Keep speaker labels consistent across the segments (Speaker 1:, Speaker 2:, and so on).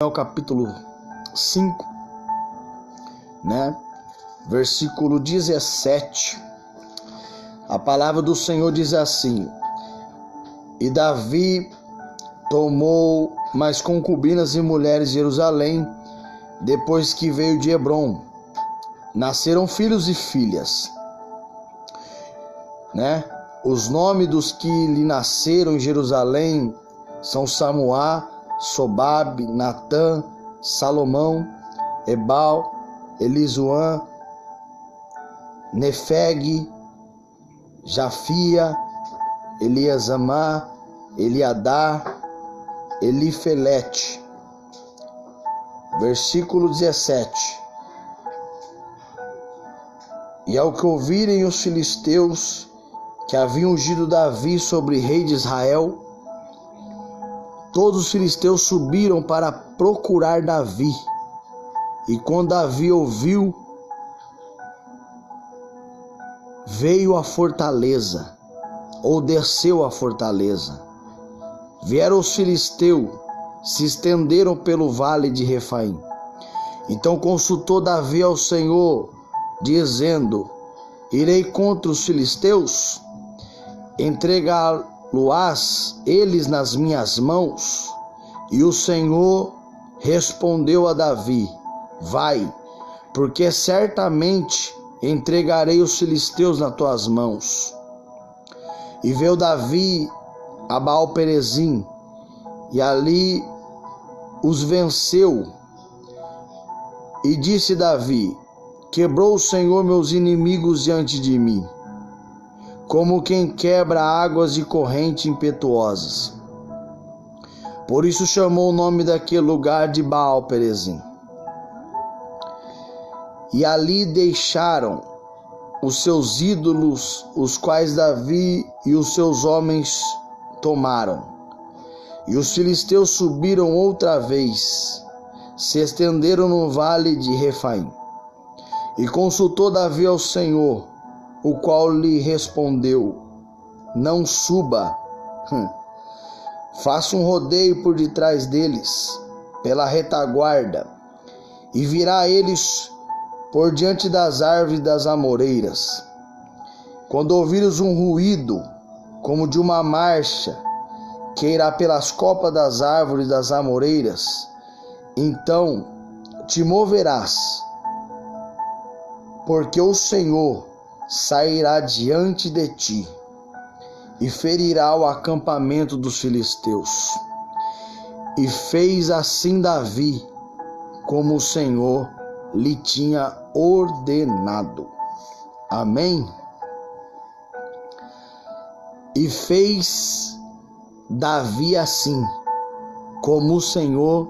Speaker 1: Samuel capítulo 5, né? Versículo 17. A palavra do Senhor diz assim: E Davi tomou mais concubinas e mulheres de Jerusalém, depois que veio de Hebrom. Nasceram filhos e filhas, né? Os nomes dos que lhe nasceram em Jerusalém são Samuá, Sobabe, Natã, Salomão, Ebal, Elisuã, Nefeg, Jafia, Eliasamá, Eliadá, Elifelete. Versículo 17. E ao que ouvirem os filisteus que haviam ungido Davi sobre rei de Israel, todos os filisteus subiram para procurar Davi. E quando Davi ouviu, veio à fortaleza, ou desceu à fortaleza. Vieram os filisteus, se estenderam pelo vale de Refaim. Então consultou Davi ao Senhor, dizendo: Irei contra os filisteus? Entregá-lo-ás eles nas minhas mãos? E o Senhor respondeu a Davi: Vai, porque certamente entregarei os filisteus nas tuas mãos. E veio Davi a Baal-Perazim, e ali os venceu. E disse Davi: Quebrou o Senhor meus inimigos diante de mim, como quem quebra águas de corrente impetuosas. Por isso chamou o nome daquele lugar de Baal-Perazim. E ali deixaram os seus ídolos, os quais Davi e os seus homens tomaram. E os filisteus subiram outra vez, se estenderam no vale de Refaim. E consultou Davi ao Senhor, o qual lhe respondeu: Não suba, faça um rodeio por detrás deles, pela retaguarda, e virá eles por diante das árvores das amoreiras. Quando ouvires um ruído, como de uma marcha, que irá pelas copas das árvores das amoreiras, então te moverás, porque o Senhor sairá diante de ti e ferirá o acampamento dos filisteus. E fez assim Davi, como o Senhor lhe tinha ordenado. Amém? E fez Davi assim, como o Senhor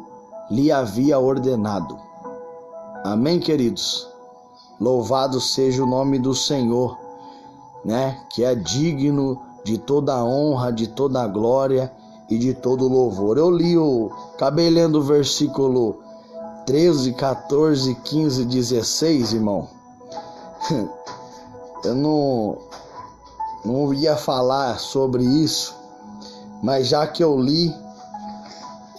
Speaker 1: lhe havia ordenado. Amém, queridos? Louvado seja o nome do Senhor, né? Que é digno de toda a honra, de toda a glória e de todo o louvor. Acabei lendo o versículo 13, 14, 15, 16, irmão. Eu não ia falar sobre isso, mas já que eu li,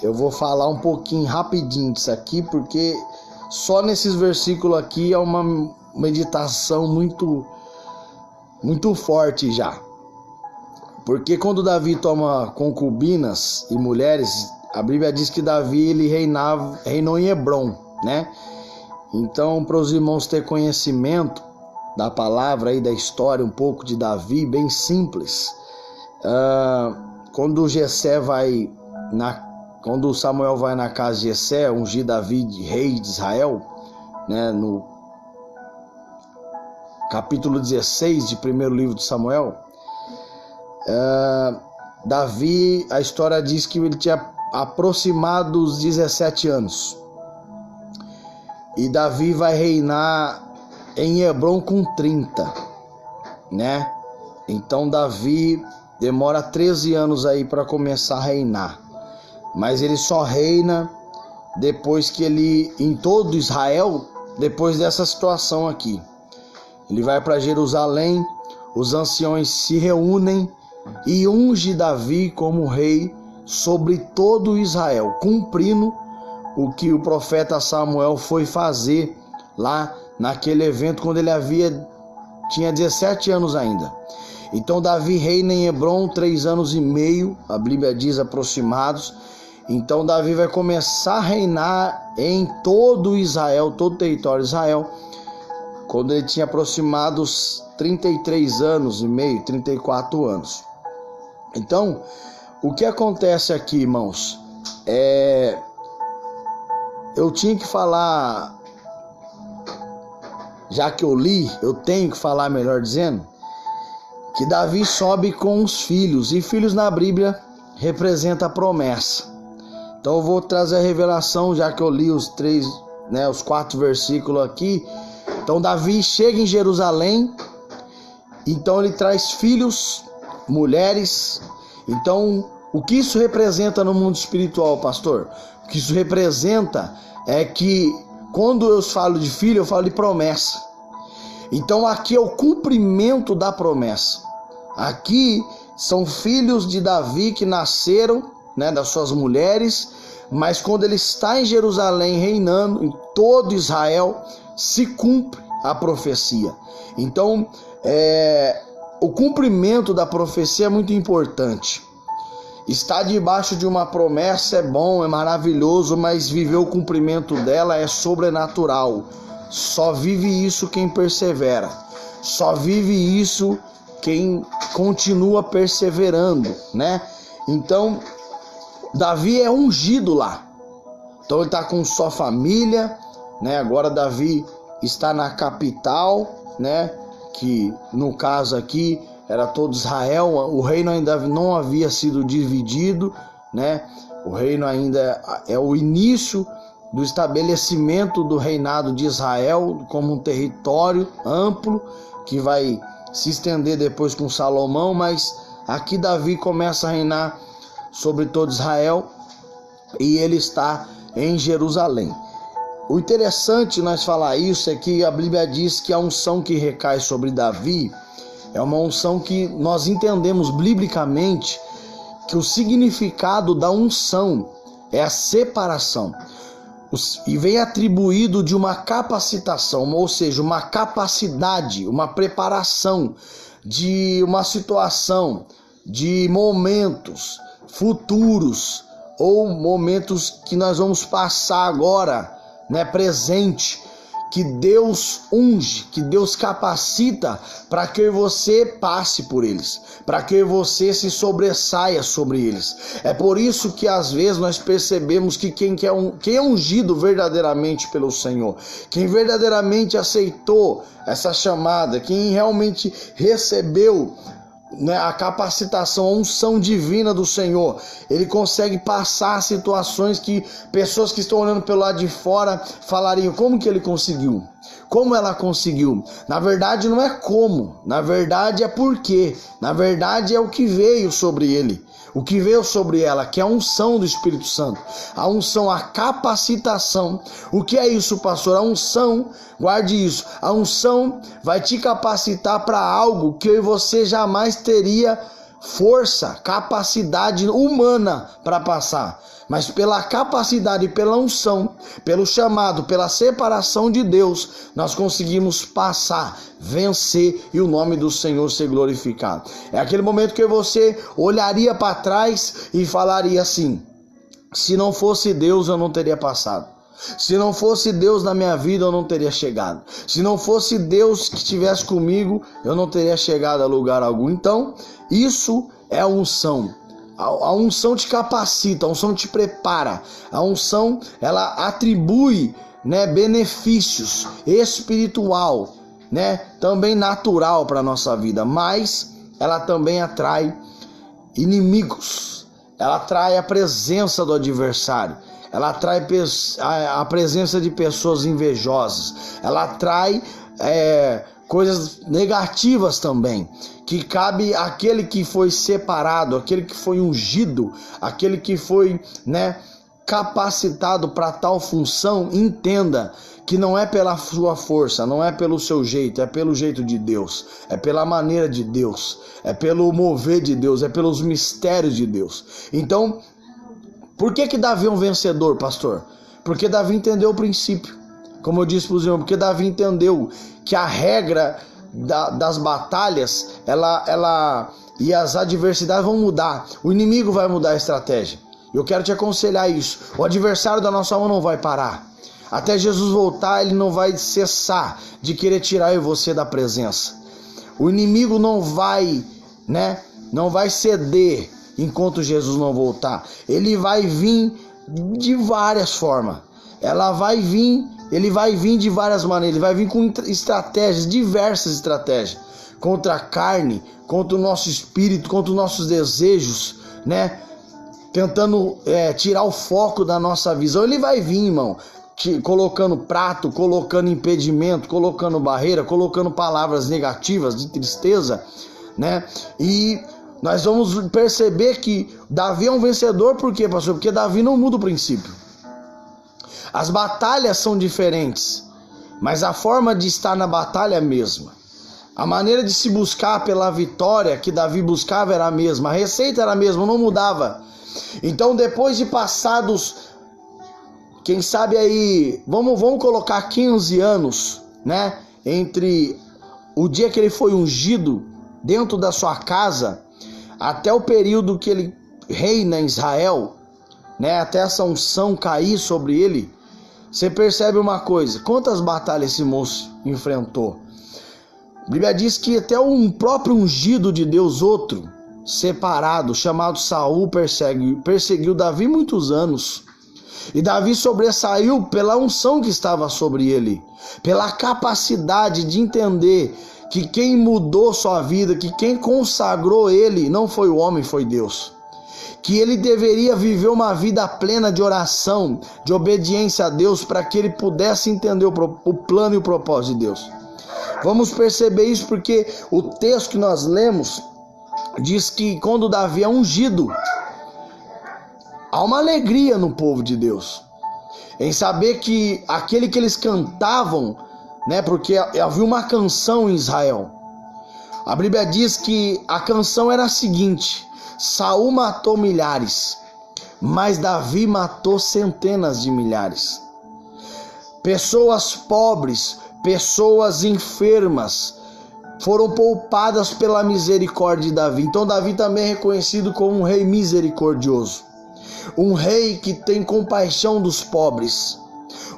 Speaker 1: eu vou falar um pouquinho rapidinho disso aqui, porque só nesses versículos aqui é uma meditação muito forte já. Porque quando Davi toma concubinas e mulheres, a Bíblia diz que Davi ele reinou em Hebrom, né? Então, para os irmãos ter conhecimento da palavra e da história, um pouco de Davi, bem simples. Quando Samuel vai na casa de Jessé, ungir Davi de rei de Israel, né? No capítulo 16 de primeiro livro de Samuel, Davi, a história diz que ele tinha aproximado os 17 anos. E Davi vai reinar em Hebrom com 30, né? Então Davi demora 13 anos aí para começar a reinar. Mas ele só reina depois que ele, em todo Israel, depois dessa situação aqui. Ele vai para Jerusalém, os anciões se reúnem e unge Davi como rei sobre todo Israel, cumprindo o que o profeta Samuel foi fazer lá naquele evento quando ele tinha 17 anos ainda. Então Davi reina em Hebrom 3 anos e meio, a Bíblia diz aproximados. Então Davi vai começar a reinar em todo Israel, todo o território de Israel, quando ele tinha aproximados 33 anos e meio, 34 anos. Então, o que acontece aqui, irmãos, eu tinha que falar, já que eu li, eu tenho que falar, melhor dizendo, que Davi sobe com os filhos, e filhos na Bíblia representa a promessa. Então eu vou trazer a revelação, já que eu li os 4 versículos aqui. Então Davi chega em Jerusalém, então ele traz filhos, mulheres. Então o que isso representa no mundo espiritual, pastor? O que isso representa é que quando eu falo de filho, eu falo de promessa. Então aqui é o cumprimento da promessa. Aqui são filhos de Davi que nasceram, das suas mulheres, mas quando ele está em Jerusalém reinando em todo Israel, se cumpre a profecia. Então o cumprimento da profecia é muito importante. Estar debaixo de uma promessa é bom, é maravilhoso, mas viver o cumprimento dela é sobrenatural. Só vive isso quem persevera. Só vive isso quem continua perseverando, Então, Davi é ungido lá. Então ele está com sua família, Agora Davi está na capital, Que no caso aqui era todo Israel. O reino ainda não havia sido dividido, O reino ainda é o início do estabelecimento do reinado de Israel como um território amplo que vai se estender depois com Salomão, mas aqui Davi começa a reinar sobre todo Israel e ele está em Jerusalém. O interessante nós falar isso é que a Bíblia diz que a unção que recai sobre Davi é uma unção que nós entendemos biblicamente que o significado da unção é a separação. E vem atribuído de uma capacitação, ou seja, uma capacidade, uma preparação de uma situação, de momentos futuros ou momentos que nós vamos passar agora, presente, que Deus unge, que Deus capacita para que você passe por eles, para que você se sobressaia sobre eles. É por isso que às vezes nós percebemos que quem é ungido verdadeiramente pelo Senhor, quem verdadeiramente aceitou essa chamada, quem realmente recebeu a capacitação, a unção divina do Senhor, ele consegue passar situações que pessoas que estão olhando pelo lado de fora falariam: como que ele conseguiu? Como ela conseguiu? Na verdade não é como, na verdade é porque, na verdade é o que veio sobre ele, o que veio sobre ela, que é a unção do Espírito Santo, a unção, a capacitação. O que é isso, pastor? A unção, guarde isso, a unção vai te capacitar para algo que você jamais teria força, capacidade humana para passar, mas pela capacidade, pela unção, pelo chamado, pela separação de Deus, nós conseguimos passar, vencer e o nome do Senhor ser glorificado. É aquele momento que você olharia para trás e falaria assim: se não fosse Deus eu não teria passado. Se não fosse Deus na minha vida, eu não teria chegado. Se não fosse Deus que estivesse comigo, eu não teria chegado a lugar algum. Então, isso é a unção. A unção te capacita, a unção te prepara. A unção, ela atribui, benefícios espiritual, também natural para a nossa vida. Mas ela também atrai inimigos. Ela atrai a presença do adversário. Ela atrai a presença de pessoas invejosas. Ela atrai coisas negativas também, que cabe àquele que foi separado, aquele que foi ungido, aquele que foi capacitado para tal função. Entenda que não é pela sua força, não é pelo seu jeito, é pelo jeito de Deus, é pela maneira de Deus, é pelo mover de Deus, é pelos mistérios de Deus. Então, por que Davi é um vencedor, pastor? Porque Davi entendeu o princípio. Como eu disse para os irmãos, porque Davi entendeu que a regra das batalhas, ela e as adversidades vão mudar. O inimigo vai mudar a estratégia. Eu quero te aconselhar isso. O adversário da nossa alma não vai parar. Até Jesus voltar, ele não vai cessar de querer tirar eu e você da presença. O inimigo não vai ceder enquanto Jesus não voltar. Ele vai vir de várias formas. Ele vai vir de várias maneiras. Ele vai vir com estratégias, diversas estratégias. Contra a carne, contra o nosso espírito, contra os nossos desejos, né? Tentando tirar o foco da nossa visão. Ele vai vir, irmão, colocando prato, colocando impedimento, colocando barreira, colocando palavras negativas de tristeza, né? E nós vamos perceber que Davi é um vencedor. Por quê, pastor? Porque Davi não muda o princípio. As batalhas são diferentes, mas a forma de estar na batalha é a mesma. A maneira de se buscar pela vitória que Davi buscava era a mesma. A receita era a mesma, não mudava. Então, depois de passados, quem sabe aí, vamos colocar 15 anos, né? Entre o dia que ele foi ungido dentro da sua casa, até o período que ele reina em Israel, né? Até essa unção cair sobre ele, você percebe uma coisa: quantas batalhas esse moço enfrentou? A Bíblia diz que até um próprio ungido de Deus, outro separado, chamado Saul, perseguiu Davi muitos anos. E Davi sobressaiu pela unção que estava sobre ele, pela capacidade de entender que quem mudou sua vida, que quem consagrou ele, não foi o homem, foi Deus. Que ele deveria viver uma vida plena de oração, de obediência a Deus, para que ele pudesse entender o plano e o propósito de Deus. Vamos perceber isso porque o texto que nós lemos diz que quando Davi é ungido, há uma alegria no povo de Deus, em saber que aquele que eles cantavam, né, porque havia uma canção em Israel. A Bíblia diz que a canção era a seguinte: Saul matou milhares, mas Davi matou centenas de milhares. Pessoas pobres, pessoas enfermas foram poupadas pela misericórdia de Davi. Então Davi também é reconhecido como um rei misericordioso, um rei que tem compaixão dos pobres,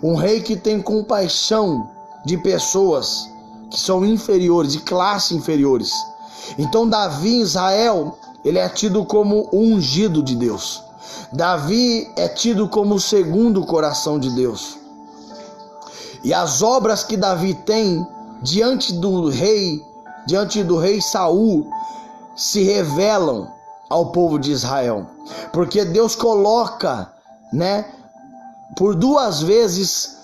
Speaker 1: um rei que tem compaixão de pessoas que são inferiores, de classe inferiores. Então Davi em Israel, ele é tido como o ungido de Deus. Davi é tido como o segundo coração de Deus. E as obras que Davi tem diante do rei Saul, se revelam ao povo de Israel. Porque Deus coloca, né, por 2 vezes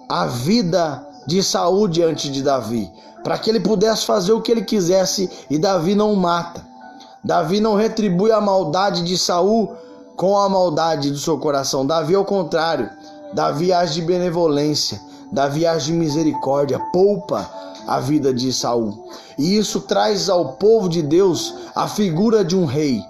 Speaker 1: a vida de Saul diante de Davi, para que ele pudesse fazer o que ele quisesse, e Davi não mata. Davi não retribui a maldade de Saul com a maldade do seu coração. Davi ao contrário, Davi age de benevolência, Davi age de misericórdia, poupa a vida de Saul. E isso traz ao povo de Deus a figura de um rei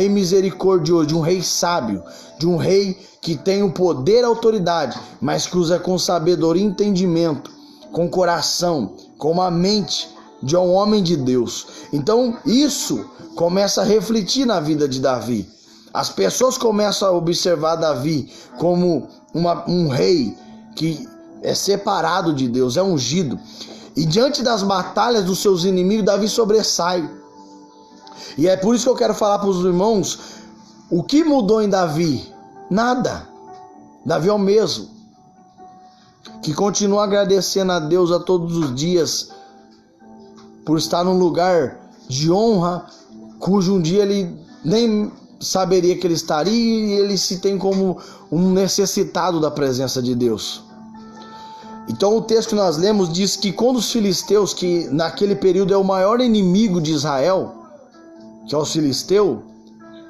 Speaker 1: misericordioso, de um rei sábio, de um rei que tem o poder e a autoridade, mas que usa com sabedoria e entendimento, com coração, com uma mente de um homem de Deus. Então isso começa a refletir na vida de Davi. As pessoas começam a observar Davi como um rei que é separado de Deus, é ungido. E diante das batalhas dos seus inimigos, Davi sobressai. E é por isso que eu quero falar para os irmãos: o que mudou em Davi? Nada. Davi é o mesmo, que continua agradecendo a Deus a todos os dias por estar num lugar de honra, cujo um dia ele nem saberia que ele estaria, e ele se tem como um necessitado da presença de Deus. Então o texto que nós lemos diz que quando os filisteus, que naquele período é o maior inimigo de Israel, que é os filisteus,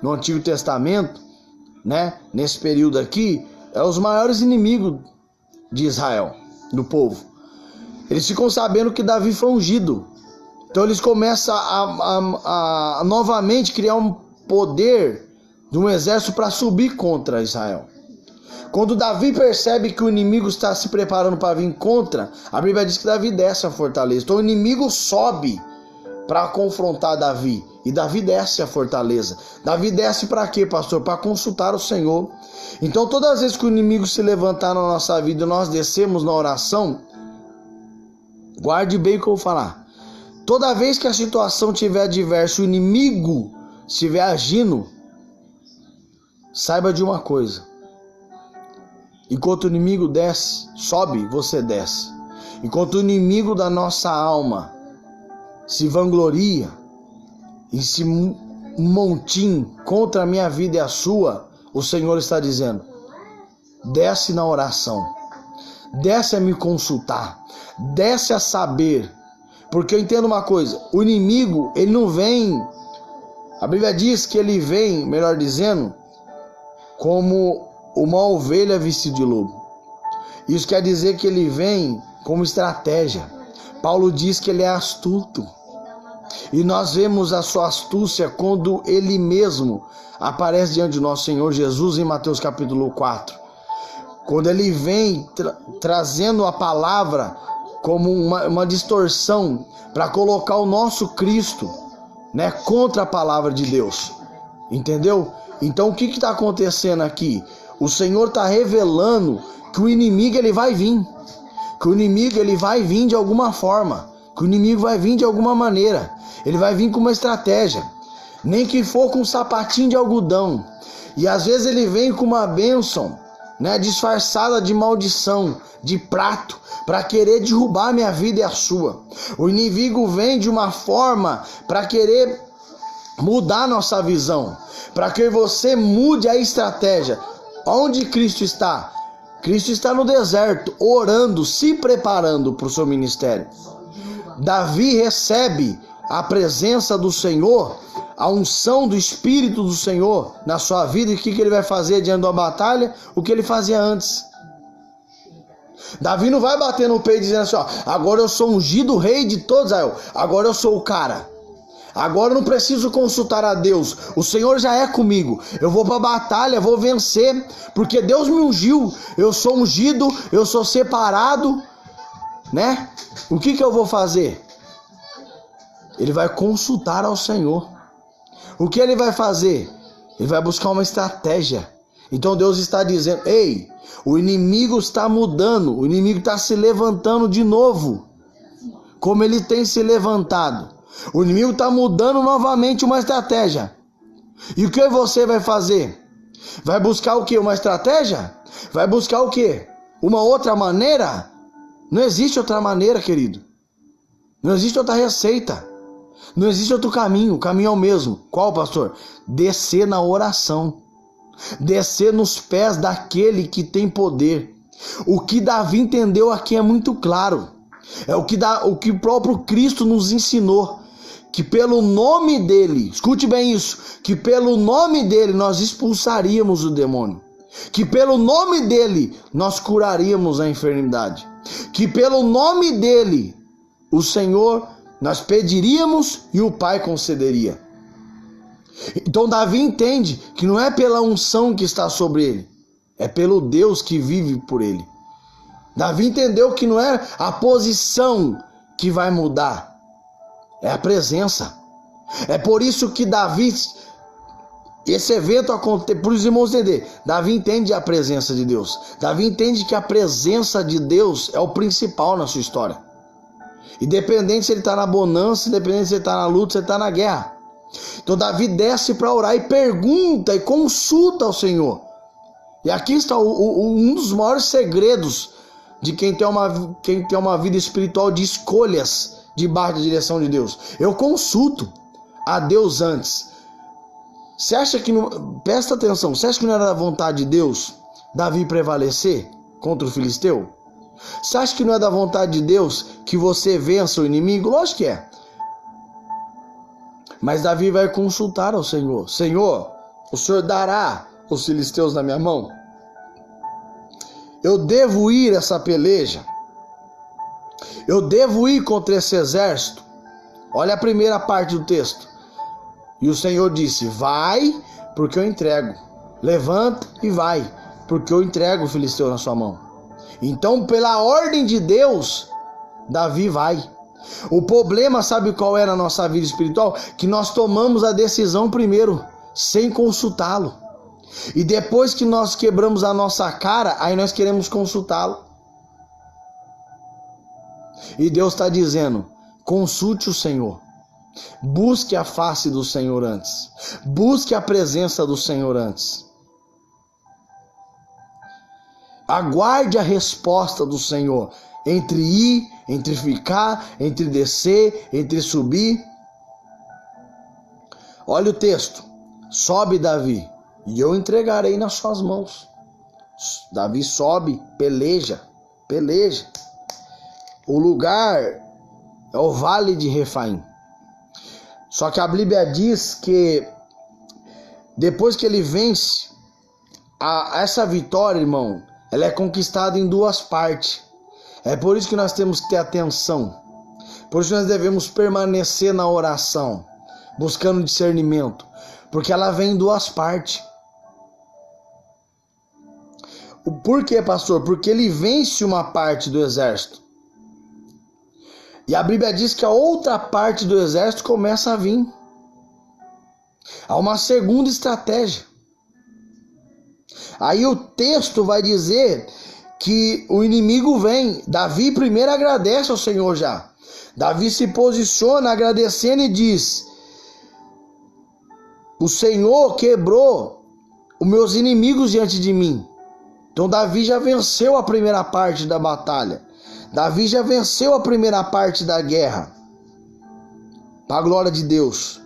Speaker 1: no Antigo Testamento, né? Nesse período aqui, é os maiores inimigos de Israel, do povo. Eles ficam sabendo que Davi foi ungido. Então eles começam a novamente criar um poder de um exército para subir contra Israel. Quando Davi percebe que o inimigo está se preparando para vir contra, a Bíblia diz que Davi desce a fortaleza. Então o inimigo sobe para confrontar Davi. E Davi desce a fortaleza. Davi desce para quê, pastor? Para consultar o Senhor. Então todas as vezes que o inimigo se levantar na nossa vida e nós descemos na oração, guarde bem o que eu vou falar. Toda vez que a situação estiver adversa, o inimigo estiver agindo, saiba de uma coisa. Enquanto o inimigo desce, sobe, você desce. Enquanto o inimigo da nossa alma se vangloria e se montim contra a minha vida e a sua, o Senhor está dizendo: desce na oração, desce a me consultar, desce a saber. Porque eu entendo uma coisa, o inimigo, ele não vem, a Bíblia diz que ele vem, melhor dizendo, como uma ovelha vestida de lobo. Isso quer dizer que ele vem como estratégia. Paulo diz que ele é astuto. E nós vemos a sua astúcia quando ele mesmo aparece diante de nosso Senhor Jesus em Mateus capítulo 4. Quando ele vem trazendo a palavra como uma distorção para colocar o nosso Cristo, né, contra a palavra de Deus. Entendeu? Então o que está acontecendo aqui? O Senhor está revelando que o inimigo ele vai vir. Que o inimigo ele vai vir de alguma forma. Que o inimigo vai vir de alguma maneira. Ele vai vir com uma estratégia. Nem que for com um sapatinho de algodão. E às vezes ele vem com uma bênção, né, disfarçada de maldição, de prato, para querer derrubar minha vida e a sua. O inimigo vem de uma forma para querer mudar nossa visão, para que você mude a estratégia. Onde Cristo está? Cristo está no deserto, orando, se preparando para o seu ministério. Davi recebe a presença do Senhor, a unção do Espírito do Senhor na sua vida. E o que ele vai fazer diante da batalha? O que ele fazia antes. Davi não vai bater no peito dizendo assim: ó, agora eu sou ungido rei de todos Israel, agora eu sou o cara, agora eu não preciso consultar a Deus, o Senhor já é comigo, eu vou para a batalha, vou vencer, porque Deus me ungiu, eu sou ungido, eu sou separado, né? O que eu vou fazer? Ele vai consultar ao Senhor. O que ele vai fazer? Ele vai buscar uma estratégia. Então Deus está dizendo: ei, o inimigo está mudando, o inimigo está se levantando de novo, como ele tem se levantado. O inimigo está mudando novamente uma estratégia. E o que você vai fazer? Vai buscar o que? Uma estratégia? Vai buscar o que? Uma outra maneira? Não existe outra maneira, querido. Não existe outra receita. Não existe outro caminho. O caminho é o mesmo. Qual, pastor? Descer na oração. Descer nos pés daquele que tem poder. O que Davi entendeu aqui é muito claro. É o que o próprio Cristo nos ensinou. Que pelo nome dele, escute bem isso, que pelo nome dele nós expulsaríamos o demônio. Que pelo nome dele nós curaríamos a enfermidade. Que pelo nome dele, o Senhor, nós pediríamos e o Pai concederia. Então Davi entende que não é pela unção que está sobre ele, é pelo Deus que vive por ele. Davi entendeu que não é a posição que vai mudar, é a presença. É por isso que Davi, esse evento acontece, por os irmãos entender, Davi entende a presença de Deus. Davi entende que a presença de Deus é o principal na sua história. Independente se ele está na bonança, independente se ele está na luta, se ele está na guerra. Então Davi desce para orar e pergunta e consulta ao Senhor. E aqui está um dos maiores segredos de quem tem uma vida espiritual de escolhas debaixo da direção de Deus. Eu consulto a Deus antes. Você acha que não, presta atenção, você acha que não era da vontade de Deus Davi prevalecer contra o filisteu? Você acha que não é da vontade de Deus que você vença o inimigo? Lógico que é. Mas Davi vai consultar ao Senhor. Senhor, o Senhor dará os filisteus na minha mão? Eu devo ir essa peleja? Eu devo ir contra esse exército? Olha a primeira parte do texto. E o Senhor disse: vai, porque eu entrego. Levanta e vai. porque eu entrego o filisteu na sua mão. Então, pela ordem de Deus, Davi vai. O problema, sabe qual é na nossa vida espiritual? Que nós tomamos a decisão primeiro, sem consultá-lo. E depois que nós quebramos a nossa cara, aí nós queremos consultá-lo. E Deus está dizendo, consulte o Senhor. Busque a face do Senhor antes. Busque a presença do Senhor antes. Aguarde a resposta do Senhor. Entre ir, entre ficar, entre descer, entre subir. Olha o texto. Sobe Davi, e eu entregarei nas suas mãos. Davi sobe, peleja. O lugar é o vale de Refaim. Só que a Bíblia diz que depois que ele vence, essa vitória, irmão, ela é conquistada em duas partes. É por isso que nós temos que ter atenção. Por isso nós devemos permanecer na oração, buscando discernimento, porque ela vem em duas partes. Por quê, pastor? Porque ele vence uma parte do exército. E a Bíblia diz que a outra parte do exército começa a vir. Há uma segunda estratégia. Aí o texto vai dizer que o inimigo vem. Davi primeiro agradece ao Senhor já. Davi se posiciona agradecendo e diz: o Senhor quebrou os meus inimigos diante de mim. Então Davi já venceu a primeira parte da batalha. Davi já venceu a primeira parte da guerra. Para a glória de Deus.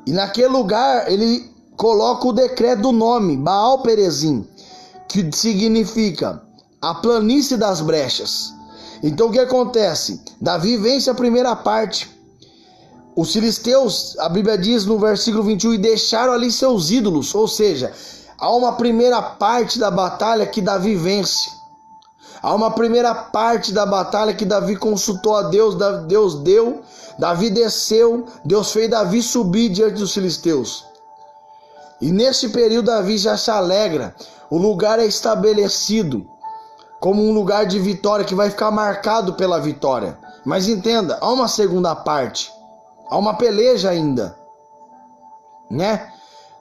Speaker 1: E naquele lugar ele coloca o decreto do nome, Baal Perezim, que significa a planície das brechas. Então o que acontece? Davi vence a primeira parte. Os filisteus, a Bíblia diz no versículo 21, e deixaram ali seus ídolos. Ou seja, há uma primeira parte da batalha que Davi vence. Há uma primeira parte da batalha que Davi consultou a Deus, Deus deu, Davi desceu, Deus fez Davi subir diante dos filisteus. E nesse período Davi já se alegra, o lugar é estabelecido como um lugar de vitória que vai ficar marcado pela vitória. Mas entenda, há uma segunda parte, há uma peleja ainda, né?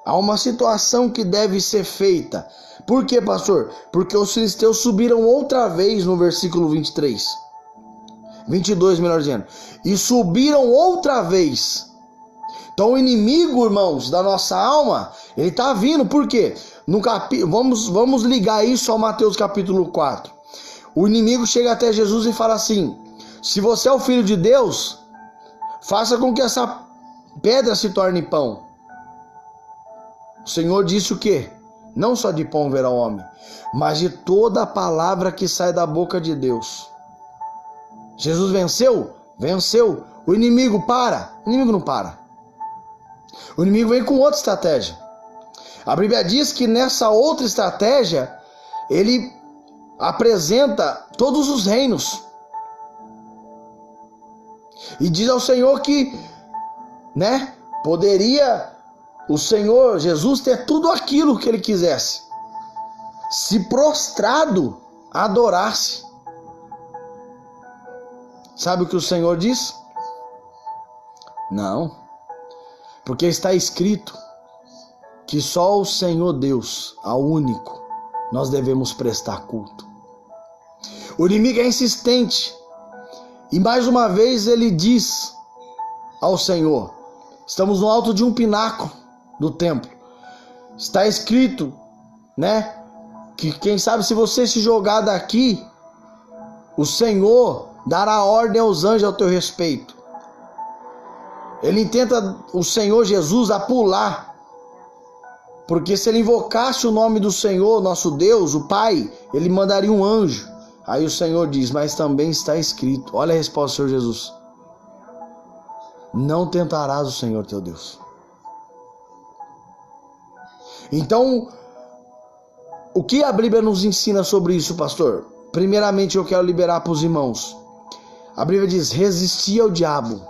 Speaker 1: Há uma situação que deve ser feita. Por quê, pastor? Porque os filisteus subiram outra vez no versículo 23. 22, melhor dizendo. E subiram outra vez. Então o inimigo, irmãos, da nossa alma, ele está vindo. Por quê? Vamos ligar isso ao Mateus capítulo 4. O inimigo chega até Jesus e fala assim: se você é o filho de Deus, faça com que essa pedra se torne pão. O Senhor disse o quê? Não só de pão verá o homem, mas de toda a palavra que sai da boca de Deus. Jesus venceu? Venceu. O inimigo para? O inimigo não para. O inimigo vem com outra estratégia. A Bíblia diz que nessa outra estratégia, ele apresenta todos os reinos. E diz ao Senhor que, poderia o Senhor Jesus ter tudo aquilo que ele quisesse, se prostrado adorasse. Sabe o que o Senhor diz? Não, porque está escrito que só o Senhor Deus, ao único, nós devemos prestar culto. O inimigo é insistente e mais uma vez ele diz ao Senhor: estamos no alto de um pináculo do templo. Está escrito, que quem sabe se você se jogar daqui, o Senhor dará ordem aos anjos ao teu respeito. Ele intenta, o Senhor Jesus, a pular, porque se ele invocasse o nome do Senhor, nosso Deus, o Pai, ele mandaria um anjo. Aí o Senhor diz: mas também está escrito. Olha a resposta do Senhor Jesus: não tentarás o Senhor teu Deus. Então, o que a Bíblia nos ensina sobre isso, pastor? Primeiramente eu quero liberar para os irmãos. A Bíblia diz: resisti ao diabo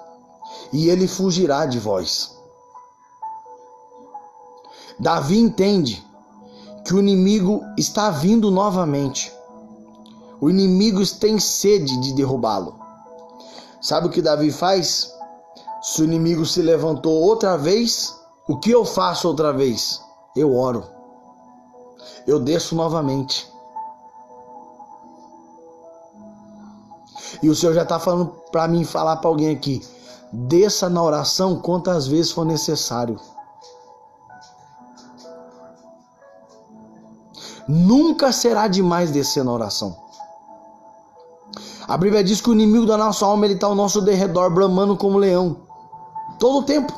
Speaker 1: e ele fugirá de vós. Davi entende que o inimigo está vindo novamente. O inimigo tem sede de derrubá-lo. Sabe o que Davi faz? Se o inimigo se levantou outra vez, o que eu faço outra vez? Eu oro. Eu desço novamente. E o Senhor já está falando para mim, falar para alguém aqui: desça na oração quantas vezes for necessário. Nunca será demais descer na oração. A Bíblia diz que o inimigo da nossa alma está ao nosso derredor, bramando como leão, todo o tempo,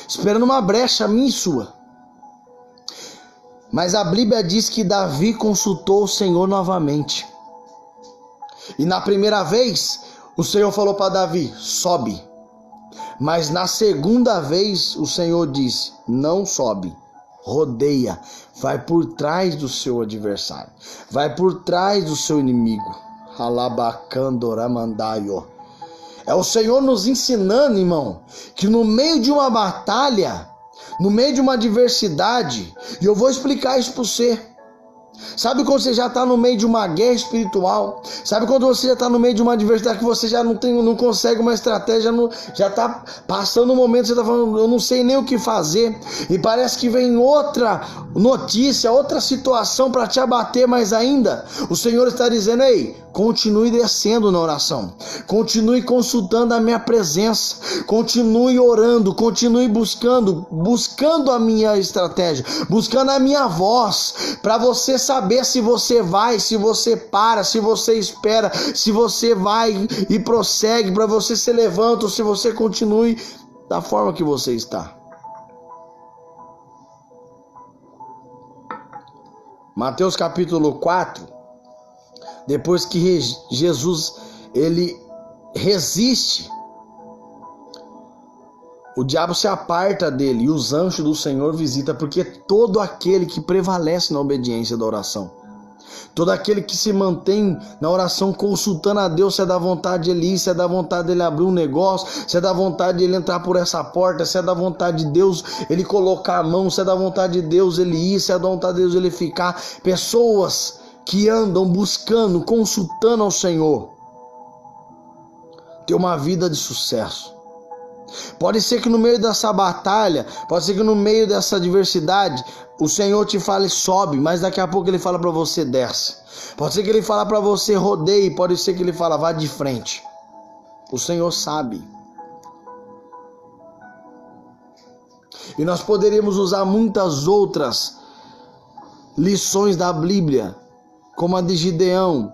Speaker 1: esperando uma brecha minha e sua. Mas a Bíblia diz que Davi consultou o Senhor novamente. E na primeira vez, o Senhor falou para Davi: sobe. Mas na segunda vez, o Senhor disse: não sobe. Rodeia, vai por trás do seu adversário, vai por trás do seu inimigo. Alabacandoramandaio. É o Senhor nos ensinando, irmão, que no meio de uma batalha, no meio de uma adversidade, e eu vou explicar isso para você. Sabe quando você já está no meio de uma guerra espiritual? Sabe quando você já está no meio de uma adversidade que você já não consegue uma estratégia, já está passando um momento, você está falando: eu não sei nem o que fazer, e parece que vem outra notícia, outra situação para te abater mais ainda. O Senhor está dizendo: ei, continue descendo na oração, continue consultando a minha presença, continue orando, continue buscando a minha estratégia, buscando a minha voz, para você saber se você vai, se você para, se você espera, se você vai e prossegue, para você se levanta ou se você continue da forma que você está. Mateus capítulo 4, depois que Jesus ele resiste, o diabo se aparta dele e os anjos do Senhor visitam, porque todo aquele que prevalece na obediência da oração, todo aquele que se mantém na oração consultando a Deus, se é da vontade dele ir, se é da vontade dele abrir um negócio, se é da vontade dele entrar por essa porta, se é da vontade de Deus ele colocar a mão, se é da vontade de Deus ele ir, se é da vontade de Deus ele ficar. Pessoas que andam buscando, consultando ao Senhor, ter uma vida de sucesso. Pode ser que no meio dessa batalha, pode ser que no meio dessa adversidade, o Senhor te fale: sobe, mas daqui a pouco ele fala para você: desce. Pode ser que ele fala para você: rodeie, pode ser que ele fala: vá de frente. O Senhor sabe. E nós poderíamos usar muitas outras lições da Bíblia, como a de Gideão,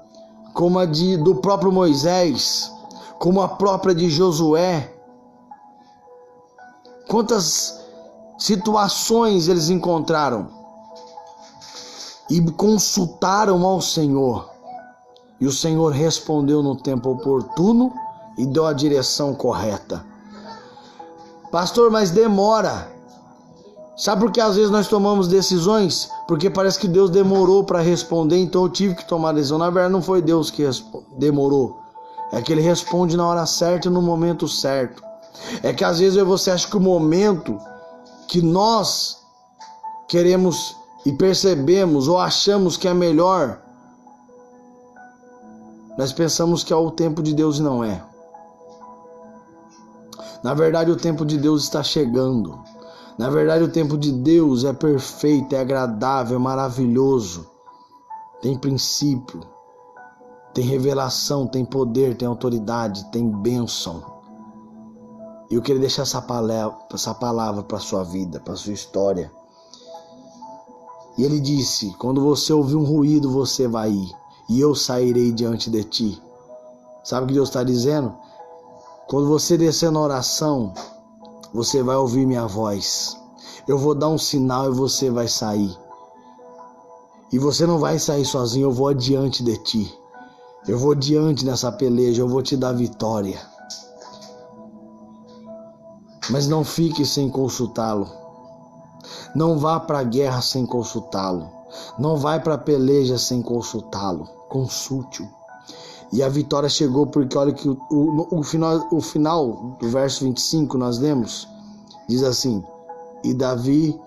Speaker 1: como a do próprio Moisés, como a própria de Josué. Quantas situações eles encontraram e consultaram ao Senhor, e o Senhor respondeu no tempo oportuno e deu a direção correta. Pastor, mas demora. Sabe por que às vezes nós tomamos decisões? Porque parece que Deus demorou para responder, então eu tive que tomar a decisão. Na verdade não foi Deus que demorou, é que Ele responde na hora certa e no momento certo. É que às vezes você acha que o momento que nós queremos e percebemos ou achamos que é melhor, nós pensamos que é o tempo de Deus e não é. Na verdade o tempo de Deus está chegando. Na verdade o tempo de Deus é perfeito, é agradável, é maravilhoso. Tem princípio, tem revelação, tem poder, tem autoridade, tem bênção. E eu queria deixar essa palavra para a sua vida, para a sua história. E ele disse: quando você ouvir um ruído, você vai ir, e eu sairei diante de ti. Sabe o que Deus está dizendo? Quando você descer na oração, você vai ouvir minha voz. Eu vou dar um sinal e você vai sair. E você não vai sair sozinho, eu vou adiante de ti. Eu vou adiante nessa peleja, eu vou te dar vitória. Mas não fique sem consultá-lo. Não vá para a guerra sem consultá-lo. Não vai para a peleja sem consultá-lo. Consulte-o. E a vitória chegou porque olha que o final do verso 25 nós lemos, diz assim: e Davi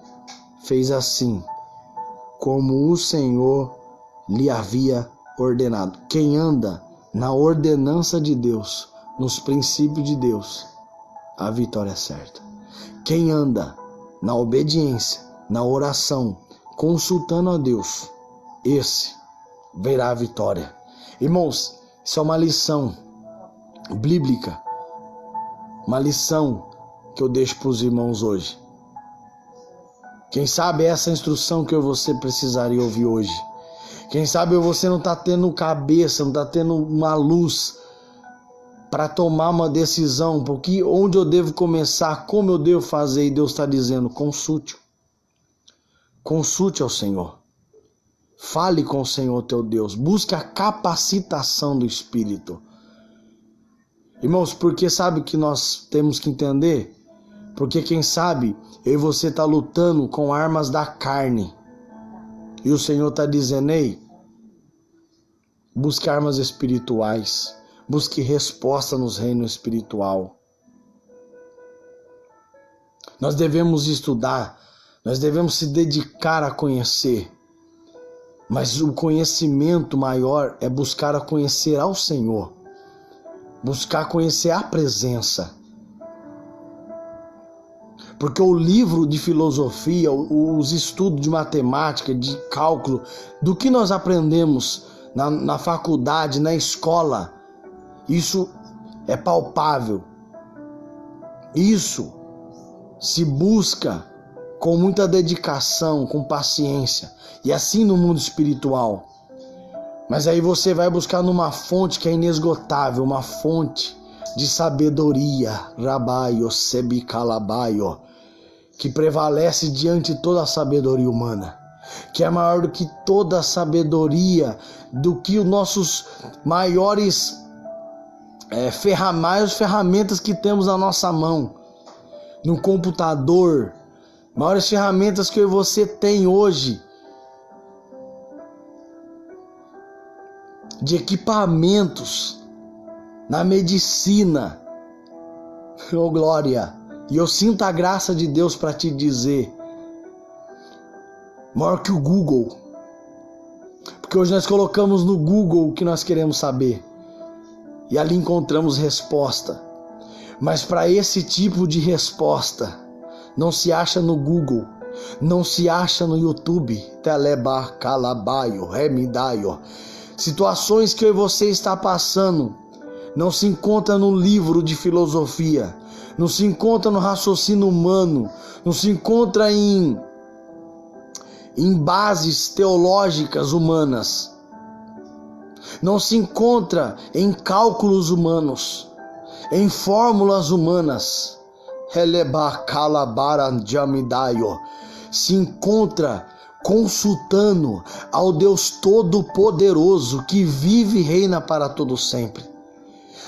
Speaker 1: fez assim, como o Senhor lhe havia ordenado. Quem anda na ordenança de Deus, nos princípios de Deus, a vitória é certa. Quem anda na obediência, na oração, consultando a Deus, esse verá a vitória. Irmãos, isso é uma lição bíblica, uma lição que eu deixo para os irmãos hoje. Quem sabe essa instrução que você precisaria ouvir hoje. Quem sabe você não está tendo cabeça, não está tendo uma luz para tomar uma decisão, porque onde eu devo começar, como eu devo fazer, e Deus está dizendo, consulte ao Senhor, fale com o Senhor teu Deus, busque a capacitação do Espírito. Irmãos, porque sabe o que nós temos que entender? Porque quem sabe eu e você está lutando com armas da carne, e o Senhor está dizendo, ei, busque armas espirituais, busque resposta nos reinos espiritual. Nós devemos estudar, nós devemos se dedicar a conhecer, mas o conhecimento maior é buscar a conhecer ao Senhor, buscar conhecer a presença. Porque o livro de filosofia, os estudos de matemática, de cálculo, do que nós aprendemos na faculdade, na escola, isso é palpável. Isso se busca com muita dedicação, com paciência, e assim no mundo espiritual. Mas aí você vai buscar numa fonte que é inesgotável, uma fonte de sabedoria, Rabaio, Sebicalabaio, que prevalece diante de toda a sabedoria humana, que é maior do que toda a sabedoria, do que os nossos maiores ferramentas que temos na nossa mão, no computador, maiores ferramentas que eu e você tem hoje, de equipamentos, na medicina. Oh glória! E eu sinto a graça de Deus para te dizer, maior que o Google, porque hoje nós colocamos no Google o que nós queremos saber, e ali encontramos resposta. Mas para esse tipo de resposta, não se acha no Google, não se acha no YouTube, Teleba, Calabaio, Remidaio. Situações que eu e você está passando, não se encontra no livro de filosofia, não se encontra no raciocínio humano, não se encontra em bases teológicas humanas, não se encontra em cálculos humanos, em fórmulas humanas. Se encontra consultando ao Deus Todo-Poderoso que vive e reina para todo sempre,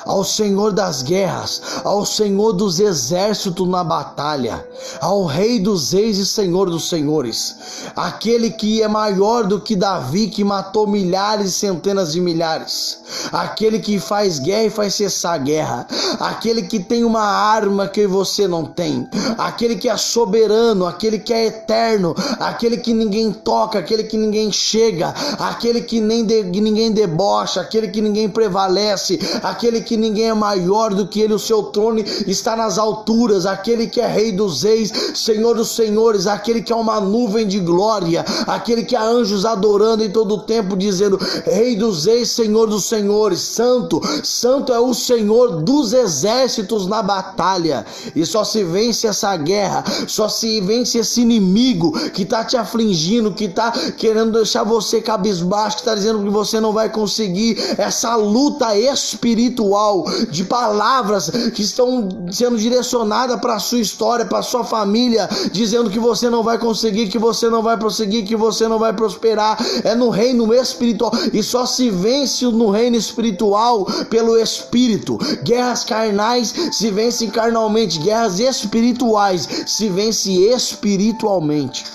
Speaker 1: ao Senhor das guerras, ao Senhor dos exércitos na batalha, ao Rei dos reis e Senhor dos senhores, aquele que é maior do que Davi, que matou milhares e centenas de milhares, aquele que faz guerra e faz cessar a guerra, aquele que tem uma arma que você não tem, aquele que é soberano, aquele que é eterno, aquele que ninguém toca, aquele que ninguém chega, aquele que ninguém debocha, aquele que ninguém prevalece, aquele que ninguém é maior do que ele, o seu trono está nas alturas, aquele que é Rei dos reis, Senhor dos senhores, aquele que é uma nuvem de glória, aquele que há anjos adorando em todo o tempo, dizendo, Rei dos reis, Senhor dos senhores, Santo, Santo é o Senhor dos exércitos na batalha. E só se vence essa guerra, só se vence esse inimigo que está te afligindo, que está querendo deixar você cabisbaixo, que está dizendo que você não vai conseguir, essa luta espiritual de palavras que estão sendo direcionadas para a sua história, para a sua família, dizendo que você não vai conseguir, que você não vai prosseguir, que você não vai prosperar. É no reino espiritual, e só se vence no reino espiritual pelo Espírito. Guerras carnais se vencem carnalmente, guerras espirituais se vencem espiritualmente.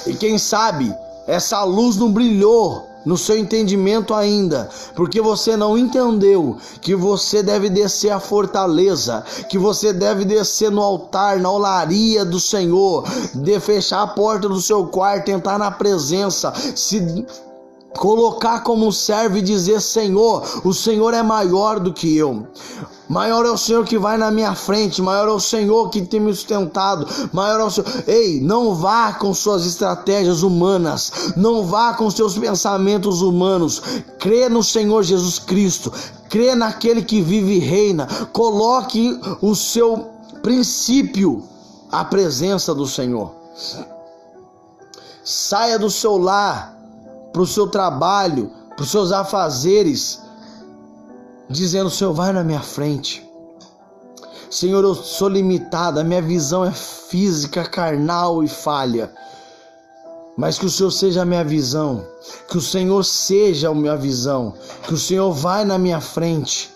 Speaker 1: E quem sabe essa luz não brilhou no seu entendimento ainda, porque você não entendeu que você deve descer a fortaleza, que você deve descer no altar, na olaria do Senhor, de fechar a porta do seu quarto, entrar na presença, se colocar como servo e dizer: Senhor, o Senhor é maior do que eu. Maior é o Senhor que vai na minha frente, maior é o Senhor que tem me sustentado, maior é o Senhor. Ei, não vá com suas estratégias humanas, não vá com seus pensamentos humanos. Crê no Senhor Jesus Cristo, crê naquele que vive e reina. Coloque o seu princípio à presença do Senhor. Saia do seu lar para o seu trabalho, para os seus afazeres, dizendo: Senhor, vai na minha frente. Senhor, eu sou limitada, a minha visão é física, carnal e falha, mas que o Senhor seja a minha visão, que o Senhor seja a minha visão, que o Senhor vai na minha frente,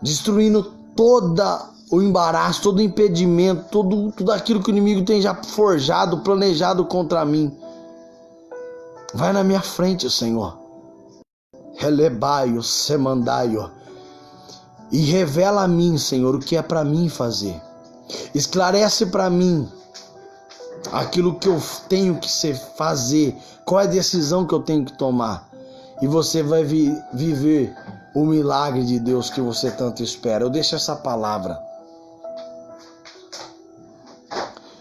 Speaker 1: destruindo todo o embaraço, todo o impedimento, tudo aquilo que o inimigo tem já forjado, planejado contra mim. Vai na minha frente, Senhor. Relebaio, semandaio. E revela a mim, Senhor, o que é para mim fazer. Esclarece para mim aquilo que eu tenho que fazer, qual é a decisão que eu tenho que tomar. E você vai viver o milagre de Deus que você tanto espera. Eu deixo essa palavra.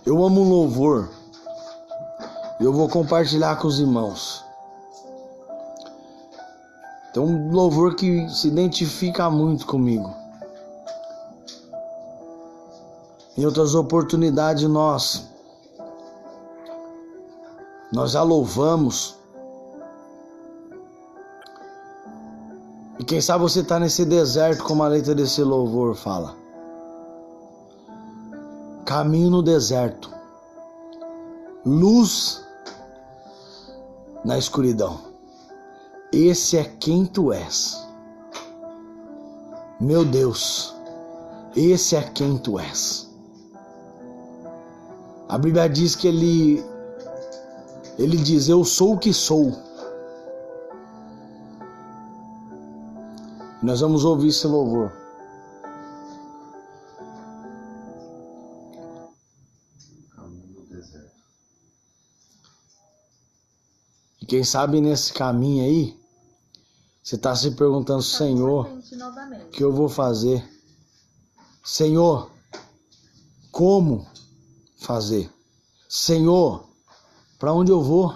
Speaker 1: Eu amo louvor. Eu vou compartilhar com os irmãos. Tem um louvor que se identifica muito comigo. Em outras oportunidades nós já louvamos. E quem sabe você está nesse deserto, como a letra desse louvor fala. Caminho no deserto, luz na escuridão. Esse é quem tu és. Meu Deus, esse é quem tu és. A Bíblia diz que ele diz: eu sou o que sou. Nós vamos ouvir esse louvor. E quem sabe nesse caminho aí, você está se perguntando: Senhor, o que eu vou fazer? Senhor, como fazer? Senhor, para onde eu vou?